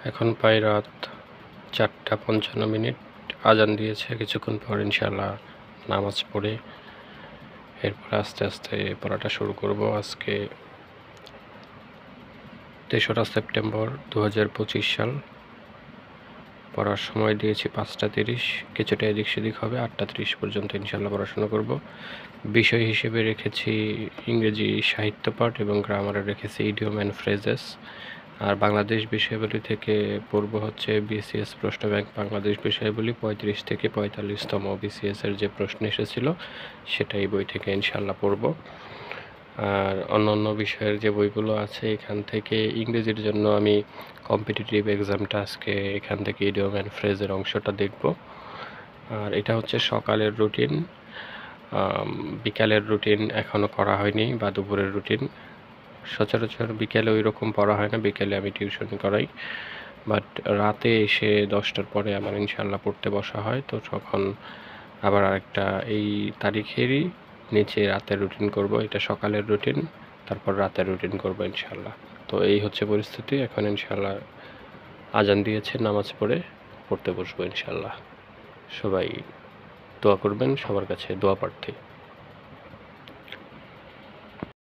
এখন প্রায় রাত 4:55। আজান দিয়েছে, কিছুক্ষণ পর ইনশাআল্লাহ নামাজ পড়ে এরপর আস্তে আস্তে পড়াটা শুরু করব। আজকে 3রা সেপ্টেম্বর 2025 সাল। পড়ার সময় দিয়েছি 5:30, কিছুটা এদিক সেদিক হবে। 8:30 পর্যন্ত ইনশাআল্লাহ পড়াশোনা করব। বিষয় হিসেবে রেখেছি ইংরেজি সাহিত্য পাঠ এবং গ্রামারে রেখেছি ইডিয়ম অ্যান্ড ফ্রেজেস। আর বাংলাদেশ বিষয়াবলী থেকে পড়ব হচ্ছে বিসিএস প্রশ্ন ব্যাংক বাংলাদেশ বিষয়াবলী 35 থেকে 45তম বিসিএসের যে প্রশ্ন এসেছিল সেটাই বই থেকে ইনশাআল্লাহ পড়ব। আর অন্যান্য বিষয়ের যে বইগুলো আছে এখান থেকে ইংরেজির জন্য আমি কম্পিটিটিভ এক্সামটা আজকে এখান থেকে ইডিয়ম অ্যান্ড ফ্রেজের অংশটা দেখব। আর এটা হচ্ছে সকালের রুটিন, বিকালের রুটিন এখনও করা হয়নি, বা দুপুরের রুটিন। সচরাচর বিকেলে ওই রকম পড়া হয় না, বিকেলে আমি টিউশন করাই। বাট রাতে এসে 10টার পরে আমার ইনশাআল্লাহ পড়তে বসা হয়, তো তখন আবার আরেকটা এই তারিখেরই নিচে রাতের রুটিন করব। এটা সকালের রুটিন, তারপর রাতের রুটিন করব ইনশাআল্লাহ। তো এই হচ্ছে পরিস্থিতি। এখন ইনশাআল্লাহ আজান দিয়েছে, নামাজ পড়ে পড়তে বসবো ইনশাআল্লাহ। সবাই দোয়া করবেন, সবার কাছে দোয়া প্রার্থী।